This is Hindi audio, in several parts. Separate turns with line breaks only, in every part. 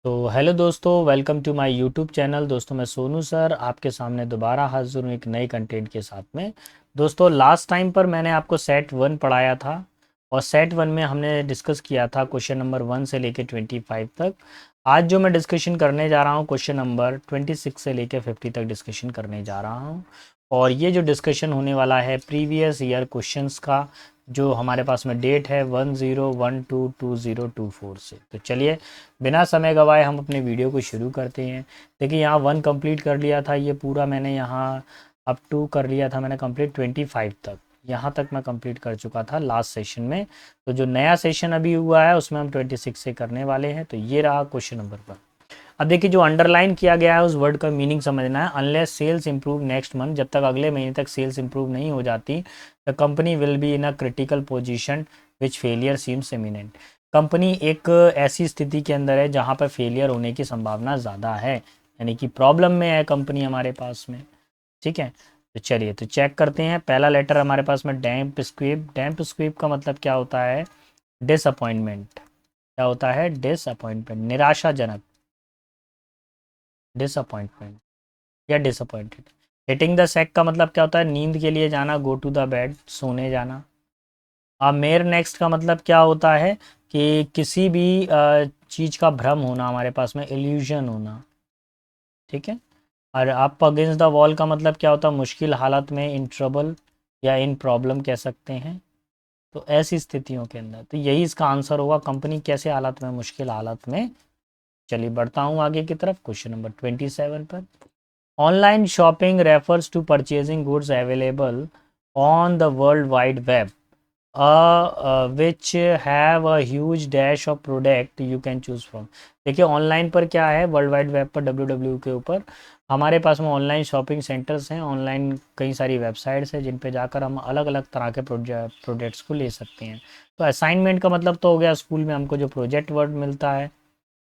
तो हेलो दोस्तों, welcome to my YouTube channel. दोस्तों मैं सोनू सर आपके सामने दोबारा हाजिर हूँ एक नए कंटेंट के साथ में। दोस्तों लास्ट टाइम पर मैंने आपको सेट वन पढ़ाया था और सेट वन में हमने डिस्कस किया था क्वेश्चन नंबर 1 से लेके 25 तक। आज जो मैं डिस्कशन करने जा रहा हूँ क्वेश्चन नंबर 26 से लेके 50 तक डिस्कशन करने जा रहा हूँ। और ये जो डिस्कशन होने वाला है प्रीवियस ईयर क्वेश्चंस का, जो हमारे पास में डेट है 10/12/2024 से। तो चलिए बिना समय गवाए हम अपने वीडियो को शुरू करते हैं। देखिए यहाँ 1 कंप्लीट कर लिया था, ये पूरा मैंने यहाँ अप टू कर लिया था मैंने कंप्लीट 25 तक। यहाँ तक मैं कंप्लीट कर चुका था लास्ट सेशन में। तो जो नया सेशन अभी हुआ है उसमें हम 26 से करने वाले हैं। तो ये रहा क्वेश्चन नंबर 1। अब देखिए जो अंडरलाइन किया गया है उस वर्ड का मीनिंग समझना है। Unless sales improve next month, जब तक अगले महीने तक सेल्स इंप्रूव नहीं हो जाती, the company will be in a critical position which failure seems imminent. Company एक ऐसी स्थिति के अंदर है जहां पर फेलियर होने की संभावना ज़्यादा है, यानी कि प्रॉब्लम में है कंपनी हमारे पास में। ठीक है, तो चलिए तो चेक करते हैं। पहला लेटर हमारे पास में डैम्प स्क्वीप। डैम्प स्क्वीप का मतलब क्या होता है? डिसअपॉइंटमेंट। क्या होता है? डिसअपॉइंटमेंट, निराशाजनक, डिसअपॉइंटमेंट या डिसअपॉइंटेड। हिटिंग द सेक का मतलब क्या होता है? नींद के लिए जाना, गो टू द बेड, सोने जाना। अब मेयर नेक्स्ट का मतलब क्या होता है? कि किसी भी चीज़ का भ्रम होना, हमारे पास में इल्यूजन होना। ठीक है। और अप अगेंस्ट द वॉल का मतलब क्या होता है? मुश्किल हालत में, इन ट्रबल या इन प्रॉब्लम कह सकते हैं। तो ऐसी स्थितियों के अंदर तो यही इसका आंसर होगा। कंपनी कैसे हालत में? मुश्किल हालत में। चलिए बढ़ता हूँ आगे की तरफ क्वेश्चन नंबर 27 पर। Online shopping refers to purchasing goods available on the world wide web which have a huge dash of product you can choose from. देखिए ऑनलाइन पर क्या है, वर्ल्ड वाइड वेब पर डब्ल्यू के ऊपर हमारे पास में ऑनलाइन शॉपिंग सेंटर्स हैं, ऑनलाइन कई सारी वेबसाइट्स हैं जिन पे जाकर हम अलग अलग तरह के प्रोडक्ट्स को ले सकते हैं। तो असाइनमेंट का मतलब तो हो गया स्कूल में हमको जो प्रोजेक्ट वर्क मिलता है,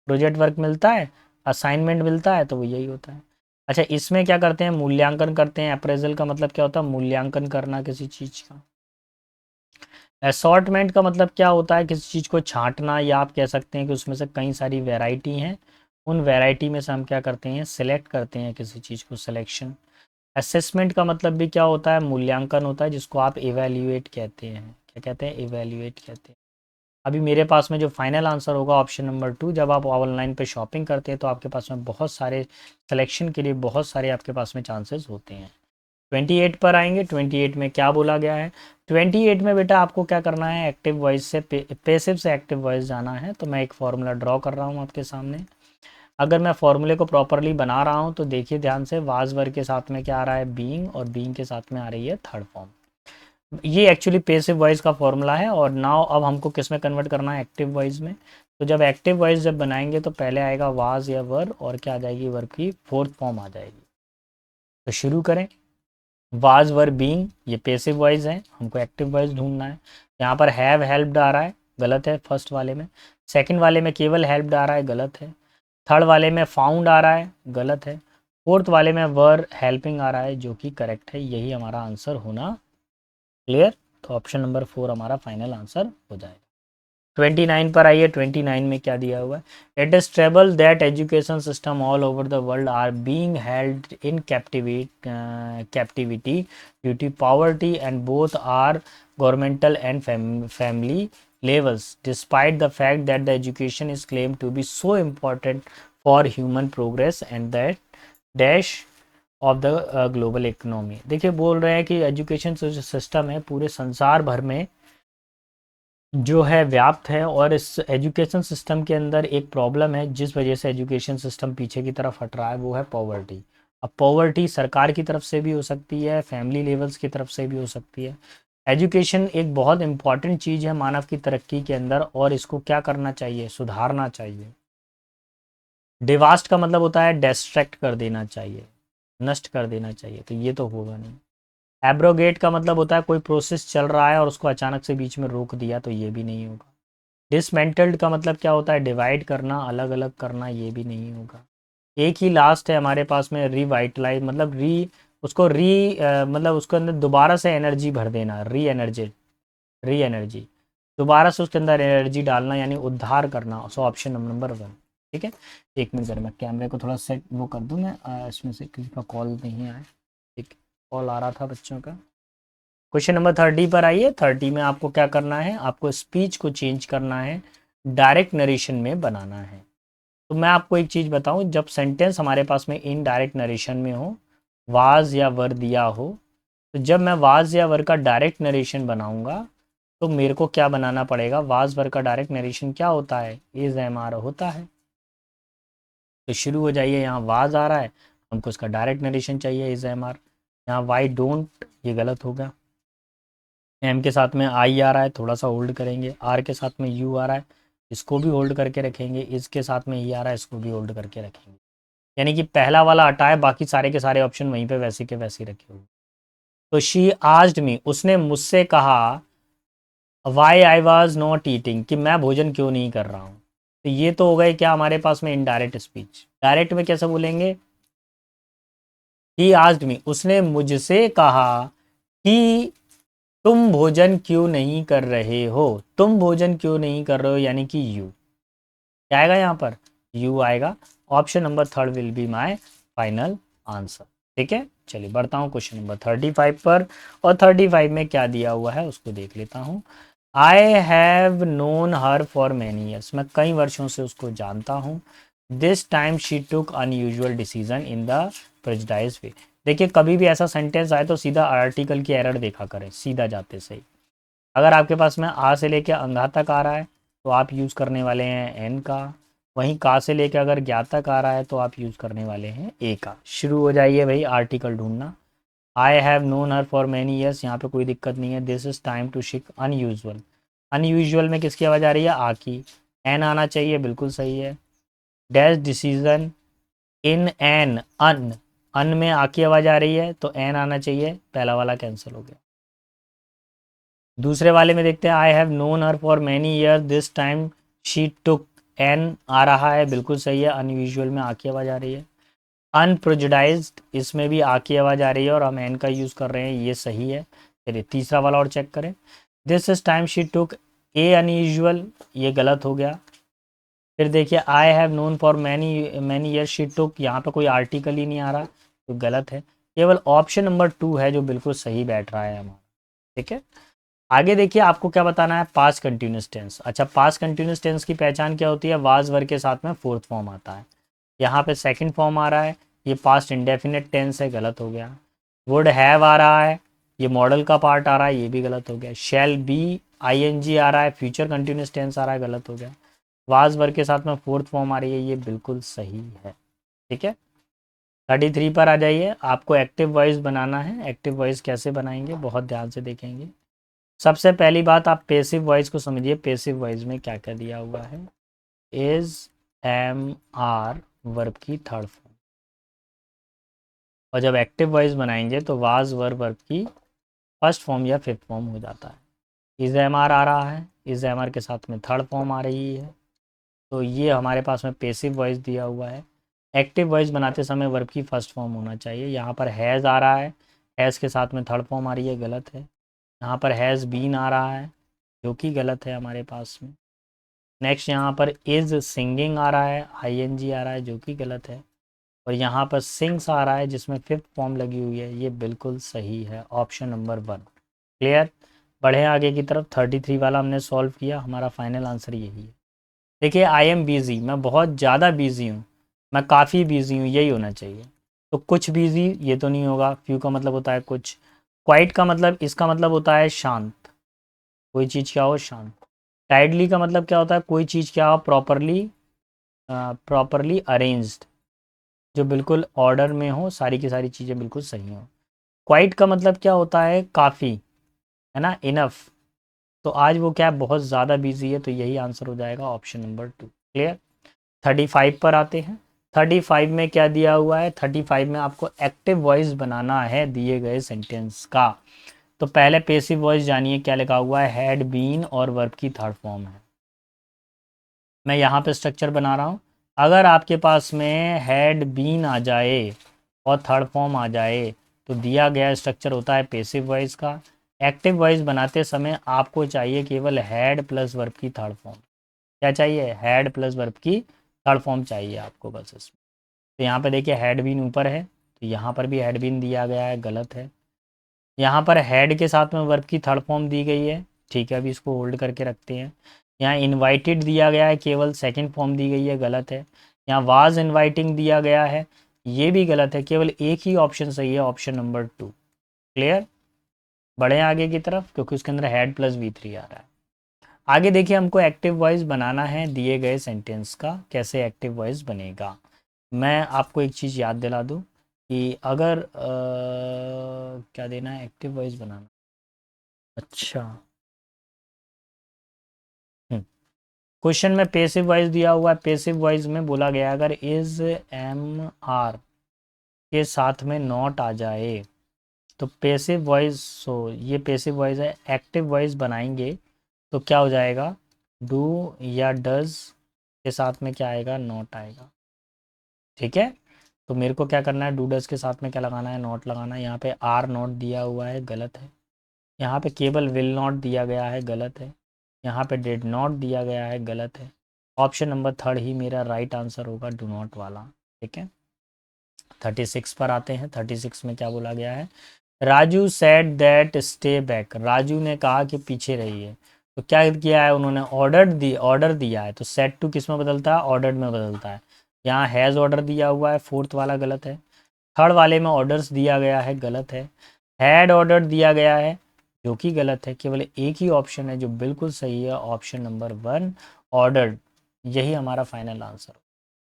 प्रोजेक्ट वर्क मिलता है, असाइनमेंट मिलता है, तो वो यही होता है। अच्छा इसमें क्या करते हैं? मूल्यांकन करते हैं। अप्रेजल का मतलब क्या होता है? मूल्यांकन करना किसी चीज़ का। असॉर्टमेंट का मतलब क्या होता है? किसी चीज़ को छांटना, या आप कह सकते हैं कि उसमें से कई सारी वैरायटी हैं, उन वैरायटी में से हम क्या करते हैं? सिलेक्ट करते हैं किसी चीज़ को, सिलेक्शन। असेसमेंट का मतलब भी क्या होता है? मूल्यांकन होता है, जिसको आप इवेल्युएट कहते हैं। क्या कहते हैं? इवेल्युएट कहते हैं। अभी मेरे पास में जो फाइनल आंसर होगा ऑप्शन नंबर 2। जब आप ऑनलाइन पे शॉपिंग करते हैं तो आपके पास में बहुत सारे सिलेक्शन के लिए बहुत सारे आपके पास में चांसेस होते हैं। 28 पर आएंगे। 28 में क्या बोला गया है? 28 में बेटा आपको क्या करना है? एक्टिव वॉइस से पैसिव से एक्टिव वॉइस जाना है। तो मैं एक फार्मूला ड्रॉ कर रहा हूँ आपके सामने। अगर मैं फार्मूले को प्रॉपरली बना रहा हूँ तो देखिए ध्यान से, वाज वर्ग के साथ में क्या आ रहा है? बीइंग, और बीइंग के साथ में आ रही है थर्ड फॉर्म। ये एक्चुअली पेसिव वॉइस का फॉर्मूला है। और नाउ अब हमको किस में कन्वर्ट करना है? एक्टिव वॉइस में। तो जब एक्टिव वॉइस जब बनाएंगे तो पहले आएगा वाज या वर, और क्या आ जाएगी? वर्ब की फोर्थ फॉर्म आ जाएगी। तो शुरू करें। वाज वर बीइंग, ये पेसिव वॉइस है, हमको एक्टिव वॉइस ढूंढना है। यहाँ पर हैव हेल्प्ड आ रहा है, गलत है फर्स्ट वाले में। सेकंड वाले में केवल हेल्प्ड आ रहा है, गलत है। थर्ड वाले में फाउंड आ रहा है, गलत है। फोर्थ वाले में वर हेल्पिंग आ रहा है, जो कि करेक्ट है। यही हमारा आंसर होना। क्लियर? तो ऑप्शन नंबर 4 हमारा फाइनल आंसर हो जाएगा। 29 पर आइए। 29 में क्या दिया हुआ है? It is terrible that education system all over the world are being held in captivity due to poverty and both are governmental and family levels, despite the fact that the education is claimed to be so important for human progress and that dash of the global economy. देखिए बोल रहे हैं कि एजुकेशन जो सिस्टम है पूरे संसार भर में जो है व्याप्त है, और इस एजुकेशन सिस्टम के अंदर एक प्रॉब्लम है जिस वजह से एजुकेशन सिस्टम पीछे की तरफ हट रहा है, वो है पॉवर्टी। अब पॉवर्टी सरकार की तरफ से भी हो सकती है, फैमिली लेवल्स की तरफ से भी हो सकती है। एजुकेशन एक बहुत इंपॉर्टेंट चीज़ है मानव की तरक्की के अंदर, और इसको क्या करना चाहिए? सुधारना चाहिए। डिवास्ट का मतलब होता है डिस्ट्रैक्ट कर देना चाहिए, नष्ट कर देना चाहिए, तो ये तो होगा नहीं। एब्रोगेट का मतलब होता है कोई प्रोसेस चल रहा है और उसको अचानक से बीच में रोक दिया, तो ये भी नहीं होगा। डिसमेंटल्ड का मतलब क्या होता है? डिवाइड करना, अलग अलग करना, ये भी नहीं होगा। एक ही लास्ट है हमारे पास में, रिवाइटलाइज, मतलब उसको मतलब उसके अंदर दोबारा से एनर्जी भर देना, री एनर्जी, दोबारा से उसके अंदर एनर्जी डालना, यानी उद्धार करना। सो ऑप्शन नंबर 1। ठीक है, एक मिनट मैं कैमरे को थोड़ा सेट वो कर दूँ मैं, इसमें से किसी का कॉल नहीं आया। एक कॉल आ रहा था बच्चों का। क्वेश्चन नंबर 30 पर आइए। 30 में आपको क्या करना है, आपको स्पीच को चेंज करना है, डायरेक्ट नरेशन में बनाना है। तो मैं आपको एक चीज़ बताऊं, जब सेंटेंस हमारे पास में इनडायरेक्ट नरेशन में हो, वाज या वर दिया हो, तो जब मैं वाज या वर का डायरेक्ट नरेशन बनाऊंगा तो मेरे को क्या बनाना पड़ेगा, वाज वर का डायरेक्ट नरेशन क्या होता है, इज एम आर होता है। तो शुरू हो जाइए, यहाँ वाज आ रहा है, हमको उसका डायरेक्ट नरेशन चाहिए इज एम आर। यहाँ वाई डोंट, ये गलत होगा। एम के साथ में आई आ रहा है, थोड़ा सा होल्ड करेंगे। आर के साथ में यू आ रहा है, इसको भी होल्ड करके रखेंगे। इसके साथ में ई आ रहा है, इसको भी होल्ड करके रखेंगे। यानी कि पहला वाला हटाए, बाकी सारे के सारे ऑप्शन वहीं पे वैसे के वैसे ही रखे हुए। तो शी आस्क्ड मी, उसने मुझसे कहा, why I was not eating, कि मैं भोजन क्यों नहीं कर रहा हूँ। तो ये तो हो गए क्या हमारे पास में इनडायरेक्ट स्पीच। डायरेक्ट में कैसे बोलेंगे, ही आस्क्ड मी, उसने मुझसे कहा कि तुम भोजन क्यों नहीं कर रहे हो। तुम भोजन क्यों नहीं कर रहे हो यानी कि यू, क्या आएगा यहाँ पर, यू आएगा। Option number 3 will be my final answer. ठीक है, चलिए बढ़ता हूँ क्वेश्चन नंबर 35 पर। और 35 में क्या दिया हुआ है उसको देख लेता हूँ। I have known her for many years, मैं कई वर्षों से उसको जानता हूँ। This time she took unusual decision in the prejudiced way. देखिए, कभी भी ऐसा सेंटेंस आए तो सीधा आर्टिकल की एरर देखा करें, सीधा जाते सही। अगर आपके पास में आ से लेके अंधा तक आ रहा है तो आप यूज़ करने वाले हैं एन का। वहीं का से लेके अगर ज्ञात तक आ रहा है तो आप यूज़ करने वाले हैं ए का। शुरू हो जाइए भाई आर्टिकल ढूंढना। आई have known her for many years, यहाँ पे कोई दिक्कत नहीं है। दिस इज टाइम टू शिक अनयूजुअल, अनयूजुअल में किसकी आवाज़ आ रही है, आ की। एन आना चाहिए, बिल्कुल सही है। डैश डिसीजन इन एन अन, अन में आ की आवाज़ आ रही है तो एन आना चाहिए, पहला वाला कैंसिल हो गया। दूसरे वाले में देखते हैं, I have known her for many year, this time she took, an आ रहा है, बिल्कुल सही है। अनयूजुअल में आ की आवाज़ आ रही है। अनप्रोजुडाइज्ड, इसमें भी आ की आवाज़ आ रही है और हम एन का यूज़ कर रहे हैं, ये सही है। चलिए तीसरा वाला और चेक करें। This is time she took A unusual, ये गलत हो गया। फिर देखिए, आई have known for many many year she took, यहाँ पे कोई आर्टिकल ही नहीं आ रहा तो गलत है। केवल ऑप्शन नंबर 2 है जो बिल्कुल सही बैठ रहा है हमारा। ठीक है, आगे देखिए आपको क्या बताना है, पास्ट कंटिन्यूस टेंस। अच्छा, पास्ट कंटिन्यूस टेंस की पहचान क्या होती है, वाज वर के साथ में फोर्थ फॉर्म आता है। यहाँ पे सेकंड फॉर्म आ रहा है, ये पास्ट इंडेफिनिट टेंस है, गलत हो गया। वुड हैव आ रहा है, ये मॉडल का पार्ट आ रहा है, ये भी गलत हो गया। शैल बी आईएनजी आ रहा है, फ्यूचर कंटिन्यूस टेंस आ रहा है, गलत हो गया। वाज वर के साथ में फोर्थ फॉर्म आ रही है, ये बिल्कुल सही है। ठीक है, 33 पर आ जाइए। आपको एक्टिव वॉइस बनाना है। एक्टिव वॉइस कैसे बनाएंगे, बहुत ध्यान से देखेंगे। सबसे पहली बात, आप पेसिव वॉइस को समझिए। पेसिव वॉइस में क्या क्या दिया हुआ है, इज एम आर वर्ब की थर्ड फॉर्म। और जब एक्टिव वॉइस बनाएंगे तो वाज वर्ब की फर्स्ट फॉर्म या फिफ्थ फॉर्म हो जाता है। इज एम आर आ रहा है, इज एम आर के साथ में थर्ड फॉर्म आ रही है, तो ये हमारे पास में पेसिव वॉइस दिया हुआ है। एक्टिव वॉइस बनाते समय वर्ब की फर्स्ट फॉर्म होना चाहिए। यहाँ पर हैज़ आ रहा है, हैज़ के साथ में थर्ड फॉर्म आ रही है, गलत है। यहाँ पर हैज़ बीन आ रहा है जो कि गलत है हमारे पास में। नेक्स्ट यहाँ पर इज़ सिंगिंग आ रहा है, आईएनजी आ रहा है जो कि गलत है। और यहाँ पर सिंग्स आ रहा है जिसमें फिफ्थ फॉर्म लगी हुई है, ये बिल्कुल सही है, ऑप्शन नंबर 1। क्लियर, बढ़े आगे की तरफ। 33 वाला हमने सॉल्व किया, हमारा फाइनल आंसर यही है। देखिए, आई एम बिज़ी, मैं बहुत ज़्यादा बिज़ी हूँ, मैं काफ़ी बिज़ी हूँ, यही होना चाहिए। तो कुछ बिज़ी ये तो नहीं होगा, फ्यू का मतलब होता है कुछ। क्वाइट का मतलब, इसका मतलब होता है शांत, कोई चीज़ क्या हो शांत। टाइडली का मतलब क्या होता है, कोई चीज़ क्या हो प्रॉपरली, प्रॉपरली अरेंज्ड, जो बिल्कुल ऑर्डर में हो, सारी की सारी चीज़ें बिल्कुल सही हो। क्वाइट का मतलब क्या होता है, काफ़ी, है ना, इनफ। तो आज वो क्या है, बहुत ज़्यादा बिजी है, तो यही आंसर हो जाएगा ऑप्शन नंबर 2। क्लियर। 35 पर आते हैं। 35 में क्या दिया हुआ है, 35 में आपको एक्टिव वॉइस बनाना है दिए गए सेंटेंस का। तो पहले पेसिव वॉइस जानिए क्या लिखा हुआ है, हैड बीन और वर्ब की थर्ड फॉर्म है। मैं यहाँ पे स्ट्रक्चर बना रहा हूँ। अगर आपके पास में हैड बीन आ जाए और थर्ड फॉर्म आ जाए तो दिया गया स्ट्रक्चर होता है पेसिव वॉइस का। एक्टिव वॉइस बनाते समय आपको चाहिए केवल हैड प्लस वर्ब की थर्ड फॉर्म। क्या चाहिए, हैड प्लस वर्ब की थर्ड फॉर्म चाहिए आपको बस इसमें। तो यहाँ पे देखिए हैड बीन ऊपर है, तो यहाँ पर भी हैड बीन दिया गया है, गलत है। यहाँ पर हैड के साथ में वर्ब की थर्ड फॉर्म दी गई है, ठीक है, अभी इसको होल्ड करके रखते हैं। यहाँ इनवाइटेड दिया गया है, केवल सेकंड फॉर्म दी गई है, गलत है। यहाँ वाज इनवाइटिंग दिया गया है, ये भी गलत है, केवल एक ही ऑप्शन सही है, ऑप्शन नंबर 2। क्लियर? बढ़े आगे की तरफ, क्योंकि उसके अंदर हैड प्लस V3 आ रहा है। आगे देखिए, हमको एक्टिव वॉइस बनाना है दिए गए सेंटेंस का। कैसे एक्टिव वॉइस बनेगा, मैं आपको एक चीज़ याद दिला दूँ कि अगर क्या देना है, एक्टिव वॉइस बनाना। अच्छा, क्वेश्चन में पेसिव वॉइस दिया हुआ है। पेसिव वॉइस में बोला गया अगर इज एम आर के साथ में नॉट आ जाए तो पेसिव वॉइस, सो ये पेसिव वॉइस है। एक्टिव वॉइस बनाएंगे तो क्या हो जाएगा, डू या डज के साथ में क्या आएगा, नॉट आएगा। ठीक है, तो मेरे को क्या करना है, डू डज के साथ में क्या लगाना है, नॉट लगाना है। यहाँ पे आर नॉट दिया हुआ है, गलत है। यहाँ पे केवल विल नॉट दिया गया है, गलत है। यहाँ पे डिड नॉट दिया गया है, गलत है। ऑप्शन नंबर थर्ड ही मेरा राइट आंसर होगा, डू नॉट वाला। ठीक है, 36 पर आते हैं। 36 में क्या बोला गया है, Raju said that stay back. Raju ने कहा कि पीछे रहिए। तो क्या किया है उन्होंने, ऑर्डर दिया है। तो सेट टू किस में बदलता है, ऑर्डर्ड में बदलता है। यहाँ हैज़ ऑर्डर दिया हुआ है, फोर्थ वाला गलत है। थर्ड वाले में ऑर्डर्स दिया गया है, गलत है। हैड ऑर्डर दिया गया है, जो कि गलत है। केवल एक ही ऑप्शन है जो बिल्कुल सही है, ऑप्शन नंबर 1, ऑर्डर्ड। यही हमारा फाइनल आंसर।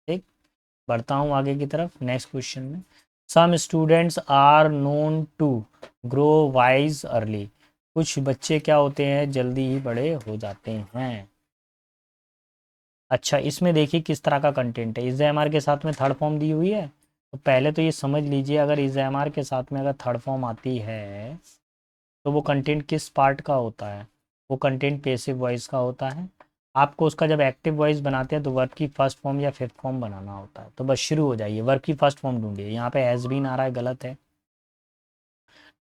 ठीक, बढ़ता हूँ आगे की तरफ नेक्स्ट क्वेश्चन में। Some students are known to grow wise early. कुछ बच्चे क्या होते हैं, जल्दी ही बड़े हो जाते हैं। अच्छा, इसमें देखिए किस तरह का कंटेंट है। इज एम आर के साथ में थर्ड फॉर्म दी हुई है, तो पहले तो ये समझ लीजिए, अगर इज एम आर के साथ में अगर थर्ड फॉर्म आती है तो वो कंटेंट किस पार्ट का होता है, वो कंटेंट पैसिव वॉइस का होता है। आपको उसका जब एक्टिव वॉइस बनाते हैं तो वर्ब की फर्स्ट फॉर्म या फिफ्थ फॉर्म बनाना होता है। तो बस शुरू हो जाइए, वर्ब की फर्स्ट फॉर्म ढूंढिए। यहाँ पे हैज़ बीन आ रहा है, गलत है।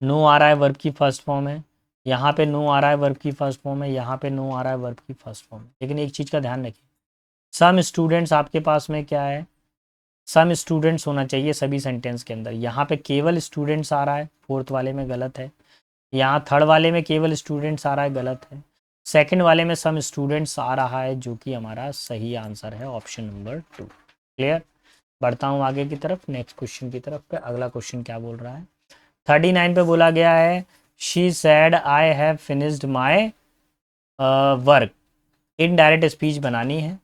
नो आ रहा है, वर्ब की फर्स्ट फॉर्म है। यहाँ पे नो आ रहा है, वर्ब की फर्स्ट फॉर्म है। यहाँ पे नो आ रहा है, वर्ब की फर्स्ट फॉर्म है। लेकिन एक चीज़ का ध्यान रखिए, सम स्टूडेंट्स आपके पास में क्या है, सम स्टूडेंट्स होना चाहिए सभी सेंटेंस के अंदर। यहाँ पे केवल स्टूडेंट्स आ रहा है, फोर्थ वाले में गलत है। यहाँ थर्ड वाले में केवल स्टूडेंट्स आ रहा है, गलत है। सेकंड वाले में सम स्टूडेंट्स आ रहा है, जो कि हमारा सही आंसर है, ऑप्शन नंबर 2। क्लियर? बढ़ता हूँ आगे की तरफ, नेक्स्ट क्वेश्चन की तरफ पे। अगला क्वेश्चन क्या बोल रहा है, 39 पे बोला गया है, she said I have finished my work. Indirect speech बनानी है।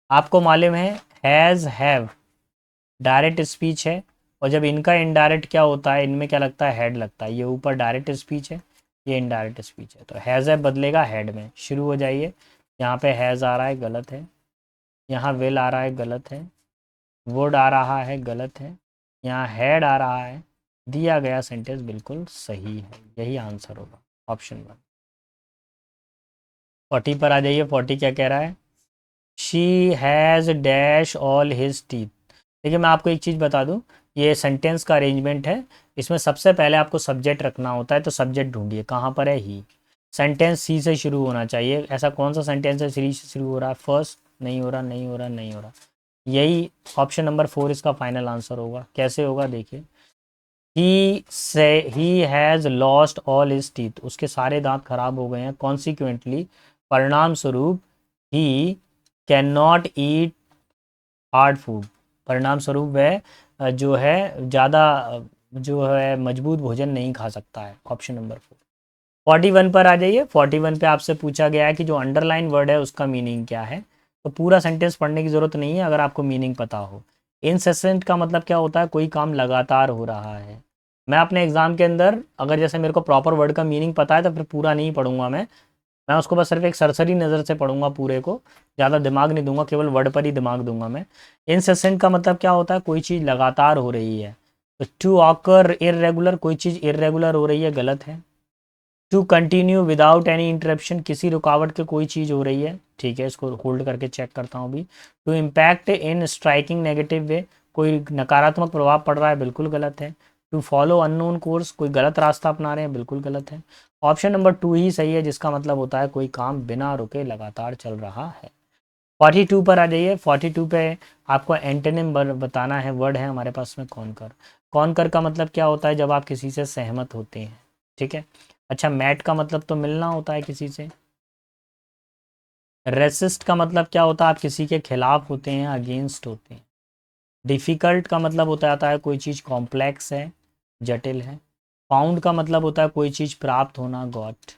आपको मालूम है हैज़ हैव डायरेक्ट स्पीच है, और जब इनका इनडायरेक्ट क्या होता है, इनमें क्या लगता है, हेड लगता है। ये ऊपर डायरेक्ट स्पीच है, ये इनडायरेक्ट स्पीच है, तो हैज़ है बदलेगा हेड में। शुरू हो जाइए। यहाँ पे हैज़ आ रहा है, गलत है। यहाँ विल आ रहा है, गलत है। वुड आ रहा है, गलत है। यहाँ हैड आ रहा है। दिया गया सेंटेंस बिल्कुल सही है, यही आंसर होगा, ऑप्शन 1। 40 पर आ जाइए। 40 क्या कह रहा है, she has dash all his teeth. देखिए मैं आपको एक चीज़ बता दूं, ये सेंटेंस का अरेंजमेंट है। इसमें सबसे पहले आपको सब्जेक्ट रखना होता है, तो सब्जेक्ट ढूंढिए कहाँ पर है, ही। सेंटेंस सी से शुरू होना चाहिए। ऐसा कौन सा सेंटेंस है सी से शुरू हो रहा है, फर्स्ट नहीं हो रहा, नहीं हो रहा, नहीं हो रहा। यही ऑप्शन नंबर 4 इसका फाइनल आंसर होगा। कैसे होगा देखिए, he has lost all his teeth. उसके सारे दांत खराब हो गए हैं। कॉन्सिक्वेंटली, परिणाम स्वरूप, he can not eat hard food. परिणाम स्वरूप वह जो है ज़्यादा जो है मजबूत भोजन नहीं खा सकता है, ऑप्शन नंबर 4। 41 पर आ जाइए। 41 पे आपसे पूछा गया है कि जो अंडरलाइन वर्ड है उसका मीनिंग क्या है। तो पूरा सेंटेंस पढ़ने की ज़रूरत नहीं है अगर आपको मीनिंग पता हो। इनसेसेंट का मतलब क्या होता है, कोई काम लगातार हो रहा है। मैं अपने एग्जाम के अंदर अगर जैसे मेरे को प्रॉपर वर्ड का मीनिंग पता है तो फिर पूरा नहीं पढ़ूंगा मैं उसको बस सिर्फ एक सरसरी नज़र से पढ़ूंगा, पूरे को ज़्यादा दिमाग नहीं दूंगा, केवल वर्ड पर ही दिमाग दूंगा मैं। इनसेसेंट का मतलब क्या होता है, कोई चीज़ लगातार हो रही है। तो टू ऑकर इरेगुलर, कोई चीज़ इरेगुलर हो रही है, गलत है। To continue without any interruption, किसी रुकावट के कोई चीज़ हो रही है, ठीक है। इसको होल्ड करके चेक करता हूँ अभी। To impact in striking negative way, कोई नकारात्मक प्रभाव पड़ रहा है, बिल्कुल गलत है। टू फॉलो अननोन कोर्स, कोई गलत रास्ता अपना रहे हैं, बिल्कुल गलत है। ऑप्शन नंबर 2 ही सही है, जिसका मतलब होता है कोई काम बिना रुके लगातार चल रहा है। 42 पर आ जाइए। 42 पे आपको एंटोनिम बताना है, वर्ड है हमारे पास में कॉनकर। कॉनकर का मतलब क्या होता है, जब आप किसी से सहमत होते हैं, ठीक है। अच्छा, मैट का मतलब तो मिलना होता है किसी से। रेसिस्ट का मतलब क्या होता है, आप किसी के खिलाफ होते हैं, अगेंस्ट होते हैं। डिफ़िकल्ट का मतलब होता है कोई चीज़ कॉम्प्लेक्स है, जटिल है। फाउंड का मतलब होता है कोई चीज़ प्राप्त होना, गॉट।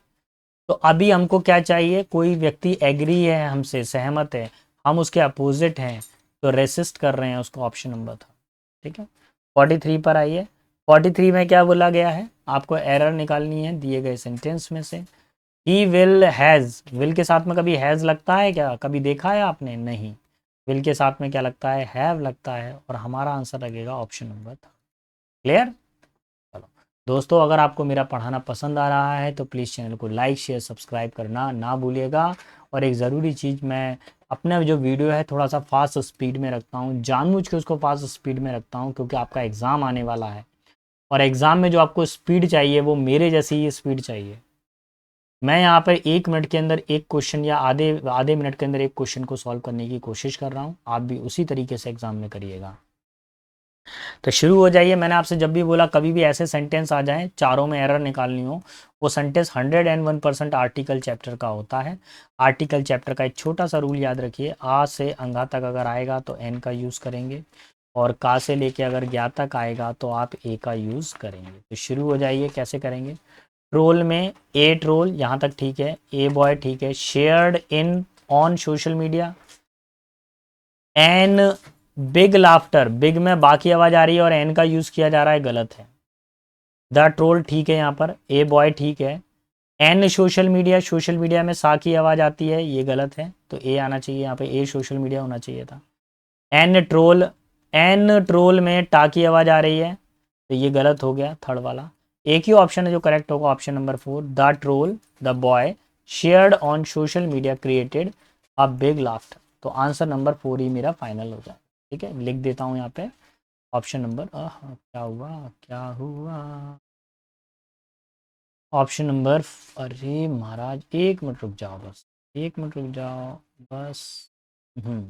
तो अभी हमको क्या चाहिए, कोई व्यक्ति एग्री है हमसे, सहमत है, हम उसके अपोजिट हैं, तो रेसिस्ट कर रहे हैं उसको, ऑप्शन नंबर था, ठीक है। 43 पर आइए। 43 में क्या बोला गया है, आपको एरर निकालनी है दिए गए सेंटेंस में से। ही विल हैज़, विल के साथ में कभी हैज़ लगता है क्या, कभी देखा है आपने, नहीं। विल के साथ में क्या लगता है, हैव लगता है, और हमारा आंसर लगेगा ऑप्शन नंबर था। क्लियर। चलो दोस्तों, अगर आपको मेरा पढ़ाना पसंद आ रहा है तो प्लीज़ चैनल को लाइक शेयर सब्सक्राइब करना ना भूलिएगा। और एक ज़रूरी चीज़, मैं अपना जो वीडियो है थोड़ा सा फास्ट स्पीड में रखता हूँ, जानबूझ के उसको फास्ट स्पीड में रखता हूँ, क्योंकि आपका एग्ज़ाम आने वाला है, और एग्ज़ाम में जो आपको स्पीड चाहिए वो मेरे जैसी ही स्पीड चाहिए। मैं यहाँ पर 1 मिनट के अंदर एक क्वेश्चन या आधे आधे मिनट के अंदर एक क्वेश्चन को सॉल्व करने की कोशिश कर रहा हूँ, आप भी उसी तरीके से एग्जाम में करिएगा। तो शुरू हो जाइए। मैंने आपसे जब भी बोला कभी भी ऐसे सेंटेंस आ जाएं चारों में एरर निकालनी हो, वो सेंटेंस 101% आर्टिकल चैप्टर का होता है। आर्टिकल चैप्टर का एक छोटा सा रूल याद रखिए, आ से अंधा तक अगर आएगा तो एन का यूज़ करेंगे, और का से लेके अगर ज्ञा तक आएगा तो आप ए का यूज़ करेंगे। तो शुरू हो जाइए, कैसे करेंगे। ट्रोल में ए ट्रोल यहाँ तक ठीक है, ए बॉय ठीक है। Shared in on social media. An big laughter, big में बाकी आवाज आ रही है और एन का यूज किया जा रहा है, गलत है। द ट्रोल ठीक है यहाँ पर, ए बॉय ठीक है। An social media, social media में सा की आवाज आती है, ये गलत है, तो ए आना चाहिए यहाँ पे, ए सोशल मीडिया होना चाहिए था। एन ट्रोल, एन ट्रोल में टा की आवाज आ रही है, तो ये गलत हो गया, थर्ड वाला। एक ही ऑप्शन है जो करेक्ट होगा, option number 4, the troll the boy shared on social media created a big laughter. तो आंसर नंबर 4 ही मेरा फाइनल हो जाए, ठीक है। लिख देता हूँ यहाँ पे ऑप्शन नंबर, क्या हुआ क्या हुआ, ऑप्शन नंबर, अरे महाराज 1 मिनट रुक जाओ बस, 1 मिनट रुक जाओ बस। हम्म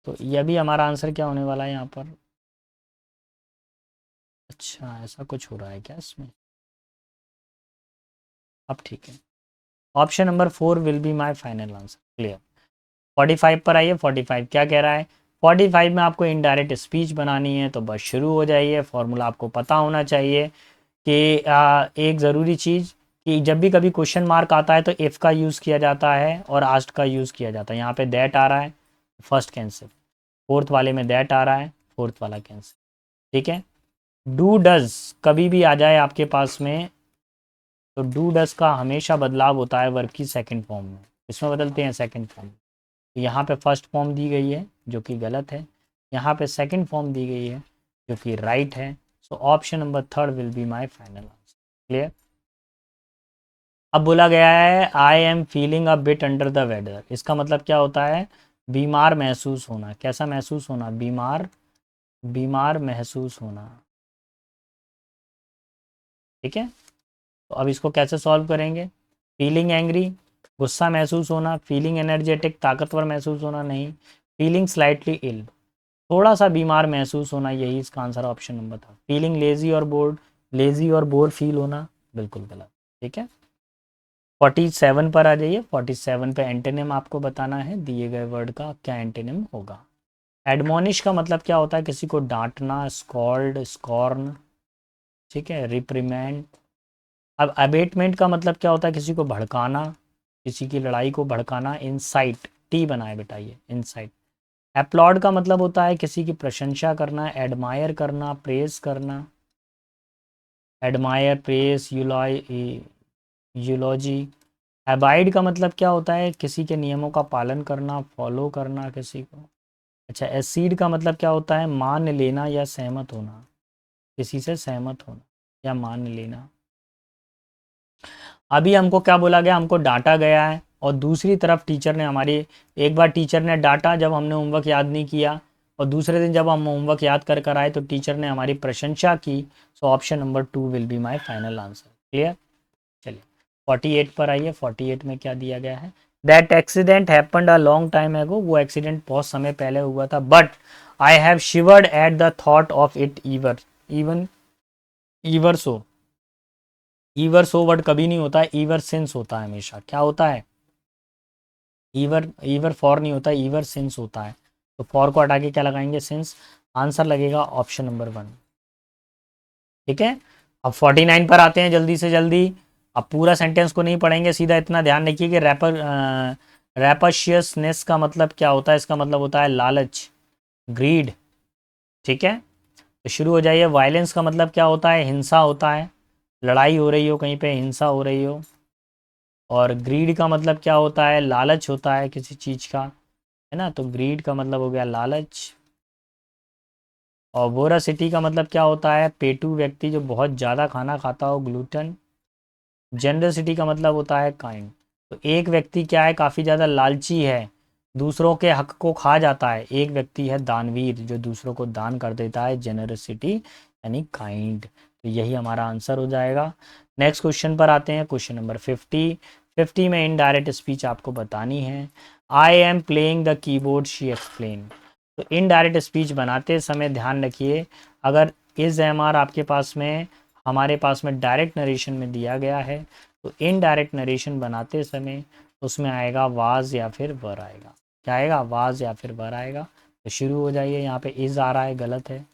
तो यह भी हमारा आंसर क्या होने वाला है यहाँ पर। अच्छा, ऐसा कुछ हो रहा है क्या इसमें, अब ठीक है। Option number 4 will be my final answer. Clear. 45 पर आइए। 45 क्या कह रहा है, 45 में आपको इनडायरेक्ट स्पीच बनानी है, तो बस शुरू हो जाइए। फॉर्मूला आपको पता होना चाहिए कि एक ज़रूरी चीज़, कि जब भी कभी क्वेश्चन मार्क आता है तो इफ़ का यूज़ किया जाता है और आस्ट का यूज़ किया जाता है। यहाँ पे दैट आ रहा है, फर्स्ट कैंसिल। फोर्थ वाले में दैट आ रहा है, फोर्थ वाला कैंसिल, ठीक है। डू डज कभी भी आ जाए आपके पास में, तो डू डज का हमेशा बदलाव होता है वर्ब की सेकंड फॉर्म में, इसमें बदलते हैं सेकंड फॉर्म। तो यहाँ पे फर्स्ट फॉर्म दी गई है जो कि गलत है, यहाँ पे सेकंड फॉर्म दी गई है जो कि राइट है। So option number 3 will be my final answer. Clear. अब बोला गया है I am feeling a bit under the weather, इसका मतलब क्या होता है, बीमार महसूस होना। कैसा महसूस होना, बीमार, बीमार महसूस होना, ठीक है। तो अब इसको कैसे सॉल्व करेंगे। फीलिंग एंग्री, गुस्सा महसूस होना। फीलिंग एनर्जेटिक, ताकतवर महसूस होना, नहीं। फीलिंग स्लाइटली इल, थोड़ा सा बीमार महसूस होना, यही इसका आंसर ऑप्शन नंबर था। फीलिंग लेजी और बोर्ड, लेजी और बोर फील होना, बिल्कुल गलत, ठीक है। 47 पर आ जाइए। 47 पे एंटेनिम आपको बताना है, दिए गए वर्ड का क्या एंटेनिम होगा। एडमोनिश का मतलब क्या होता है, किसी को डांटना, स्कॉल्ड, स्कॉर्न, ठीक है, रिप्रीमेंड। अब अबेटमेंट का मतलब क्या होता है, किसी को भड़काना, किसी की लड़ाई को भड़काना। इंसाइट, टी बनाए बेटा ये, इंसाइट। एप्लॉड का मतलब होता है किसी की प्रशंसा करना, एडमायर करना, प्रेस करना। Admire, press, यूलॉजी। अबाइड का मतलब क्या होता है, किसी के नियमों का पालन करना, फॉलो करना किसी को। अच्छा, एसीड का मतलब क्या होता है, मान लेना या सहमत होना, किसी से सहमत होना या मान लेना। अभी हमको क्या बोला गया, हमको डांटा गया है, और दूसरी तरफ टीचर ने हमारी, एक बार टीचर ने डांटा जब हमने होमवर्क याद नहीं किया, और दूसरे दिन जब हम होमवर्क याद कर कर आए तो टीचर ने हमारी प्रशंसा की। सो option number 2 will be my final answer. Clear. चलिए 48 पर आइए। 48 में क्या दिया गया है, that accident happened a long time एगो, वो एक्सीडेंट बहुत समय पहले हुआ था, but I have शिवर्ड at the thought of it ईवर, even ईवर so, ईवर so word कभी नहीं होता है, ईवर सिंस होता है हमेशा। क्या होता है? ईवर, ईवर फॉर नहीं होता, ईवर सिंस होता है। तो फॉर को हटा के क्या लगाएंगे? सिंस। आंसर लगेगा ऑप्शन नंबर 1। ठीक है, अब 49 पर आते हैं जल्दी से जल्दी। अब पूरा सेंटेंस को नहीं पढ़ेंगे, सीधा इतना ध्यान रखिए कि रैपशियसनेस का मतलब क्या होता है? इसका मतलब होता है लालच, ग्रीड। ठीक है, तो शुरू हो जाइए। वायलेंस का मतलब क्या होता है? हिंसा होता है, लड़ाई हो रही हो कहीं पे, हिंसा हो रही हो। और ग्रीड का मतलब क्या होता है? लालच होता है किसी चीज़ का, है ना, तो ग्रीड का मतलब हो गया लालच। और वोरासिटी का मतलब क्या होता है? पेटू व्यक्ति जो बहुत ज़्यादा खाना खाता हो, ग्लूटन। जेनरसिटी का मतलब होता है काइंड। तो एक व्यक्ति क्या है? काफ़ी ज़्यादा लालची है, दूसरों के हक को खा जाता है। एक व्यक्ति है दानवीर, जो दूसरों को दान कर देता है, जेनरसिटी यानी काइंड। तो यही हमारा आंसर हो जाएगा। नेक्स्ट क्वेश्चन पर आते हैं, क्वेश्चन नंबर 50। 50 में इनडायरेक्ट स्पीच आपको बतानी है। I am playing the keyboard, she explain. तो इनडायरेक्ट स्पीच बनाते समय ध्यान रखिए, अगर इस एम आर आपके पास में, हमारे पास में डायरेक्ट नरेशन में दिया गया है, तो इनडायरेक्ट नरेशन बनाते समय उसमें आएगा वाज या फिर वर आएगा। क्या आएगा? वाज या फिर वर आएगा। तो शुरू हो जाइए। यहाँ पे इज आ रहा है, गलत है।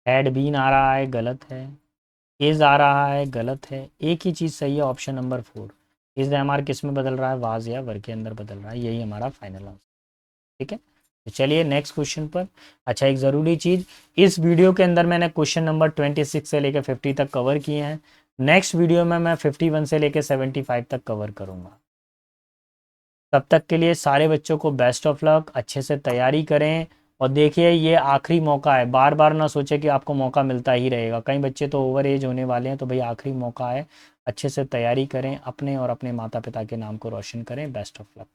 हैड बीन आ रहा है, गलत है। इज आ रहा है, गलत है। एक ही चीज़ सही है, option number 4। Is M R किस में बदल रहा है? वाज या वर के अंदर बदल रहा है। यही हमारा फाइनल आंसर। ठीक है, तो चलिए नेक्स्ट क्वेश्चन पर। अच्छा, एक ज़रूरी चीज़, इस वीडियो के अंदर मैंने क्वेश्चन नंबर 26 से लेकर 50 तक कवर किए हैं। नेक्स्ट वीडियो में मैं 51 से लेकर 75 तक कवर करूँगा। तब तक के लिए सारे बच्चों को बेस्ट ऑफ लक, अच्छे से तैयारी करें। और देखिए, ये आखिरी मौका है, बार बार ना सोचे कि आपको मौका मिलता ही रहेगा। कई बच्चे तो ओवर एज होने वाले हैं, तो भाई आखिरी मौका है, अच्छे से तैयारी करें, अपने और अपने माता पिता के नाम को रोशन करें। Best of luck.